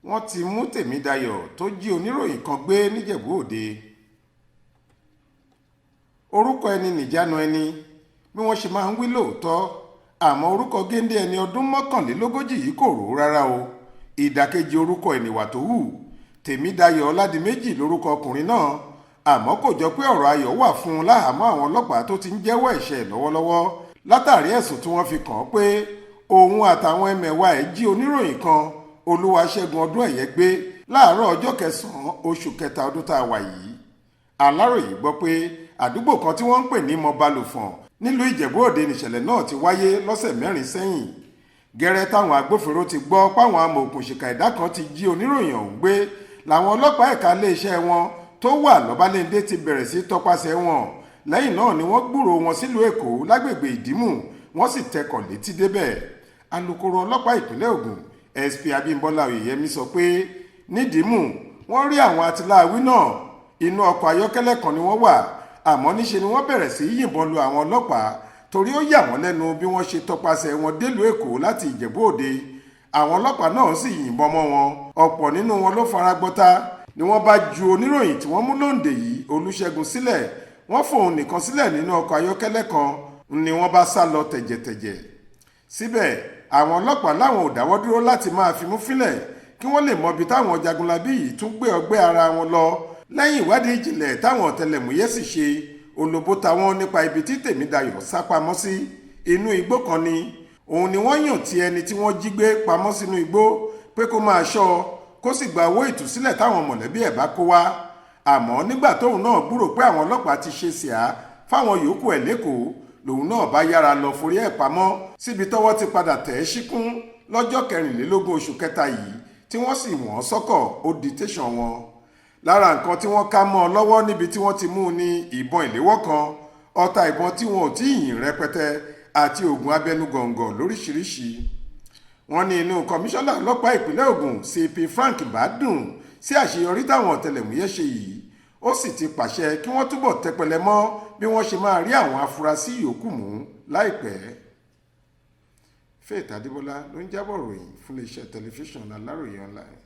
wọ́n ti mú Temidayọ tó jí oníròyìn kan gbé níjẹ̀bú òde. Orúkọ ẹni nìjánu ẹni bí wọ́n ṣe máa ń wí lóòótọ́, àmọ́ orúkọ géńdé ẹni ọdún 41 yìí kò rò rárá o. Ìdàkejì orúkọ ẹnìwà tó hù. Temidayọ Ọládìméjì lórúkọ ọkùnrin náà, àmọ́ kò jọ pé ọ̀rọ̀ ayọ̀ wà fún un láhàámọ́ àwọn ọlọ́pàá tó ti ń jẹ́wọ́ ẹ̀ṣẹ̀ lọ́wọ́lọ́wọ́ látàrí ẹ̀sùn tí wọ́n fi kàn án pé òun àtàwọn ẹmẹ̀wà ẹ̀ jí oníròyìn kan Olúwaṣẹ́gun Ọdúnẹ̀yẹ gbé láàárọ̀ ọjọ́ 9 oṣù kẹta ọdún tá a wà yìí. Aláròyé gbọ́ pé àdúgbò kan tí wọ́n ń pè ní Mọbalòfọ̀n nílùú Ìjẹ̀bú Òde nìṣẹ̀lẹ̀ náà ti wáyé lọ́sẹ̀ 4 sẹ́yìn. Gẹ́rẹ́ táwọn agbófinró ti gbọ́ páwọn amòòkùnṣìkà ẹ̀dá kan ti jí oníròyìn ọ̀hún gbé làwọn ọlọ́pàá ẹ̀ka iléeṣẹ́ wọn tó wà lọ́balẹ́ndé ti bẹ̀rẹ̀ sí tọpasẹ̀ wọn. Lẹ́yìn náà ni wọ́n gbúrò wọn sílùú Èkó lágbègbè Ìdímù, wọ́n sì tẹkọ̀ létí débẹ̀. Alukoro ọlọ́pàá ìpínlẹ̀ Ògùn SP Abímbọ́lá Oyèyẹmí sọ pé nídìímù wọ́n rí àwọn atiláwí náà, inú ọkọ̀ ayọ́kẹ́lẹ́ kan ni wọ́n wà, àmọ́ níṣe ni wọ́n bẹ̀rẹ̀ sí yìnbọn lu àwọn ọlọ́pàá torí ó yà wọ́n lẹ́nu bí wọ́n ṣe tọpasẹ̀ wọn délùú Èkó láti Ìjẹ̀bú Òde. Àwọn ọlọ́pàá náà sì yìnbọn mọ́ wọn, ọ̀pọ̀ nínú wọn ló fara gbọ́ta ni wọ́n bá ju oníròyìn tí wọ́n mú lóǹdè yìí Olúṣẹ́gun sílẹ̀. Wọ́n fòun nìkan sílẹ̀ nínú ọkọ̀ ayọ́kẹ́lẹ́ kan ni wọ́n bá sá lọ tẹ̀jẹ̀tẹ̀jẹ̀. Síbẹ̀ àwọn ọlọ́pàá láwọn ò dáwọ́ dúró láti máa fimú fínlẹ̀ kí wọ́n lè mọ ibi táwọn jagunlabí yìí tún gbé ọgbẹ́ ara wọn lọ. Lẹ́yìn ìwádìí ìjìnlẹ̀ táwọn ọ̀tẹlẹ̀múyẹ́ sì ṣe, olóbó ta wọ́n nípa ibi tí Temidayọ sá pamọ́ sí. Inú igbó kan ni òun ni wọ́n yàn tí ẹni tí wọ́n jí gbé pamọ́ sínú igbó pé kó máa ṣọ́ kó sì gba owó ìtúsílẹ̀ táwọn mọ̀lẹ́bí ẹ̀ bá kó wá. Àmọ́ nígbà tóun náà gbúrò pé àwọn ọlọ́pàá ti ṣe síá fáwọn yòókù ẹ̀ lẹ́kọ̀ọ́, lòun náà bá yára lọ forí ẹ̀ pamọ́ síbi tọ́wọ́ ti padà tẹ̀ ẹ́ síkún lọ́jọ́ 24 oṣù kẹta yìí tí wọ́n sì wọ́n sọ́kọ̀ ó di tẹ̀sán wọn. Lára nǹkan tí wọ́n ká mọ́ ọ lọ́wọ́ níbi tí wọ́n ti mú ní ìbọn ìléwọ́ kan, ọta ìbọn tí wọn ò tí ì yìn rẹpẹtẹ àti oògùn abẹnugọ̀ngọ̀ lóríṣiríṣi. Wọ́n ní inú kọmíṣánná ọlọ́pàá ìpínlẹ̀ Ògùn CP Frank bá dùn sí àṣeyọrí táwọn ọ̀tẹlẹ̀múyẹ́ ṣe yìí, ó sì ti pàṣẹ kí wọ́n túbọ̀ tẹpẹlẹ mọ́ bí wọ́n ṣe máa rí àwọn afurasí yòókù mú láìpẹ́. Faith Adébọ́lá ló ń jábọ̀ ròyìn fún iléeṣẹ́ tẹlifíṣàn Aláròyé online.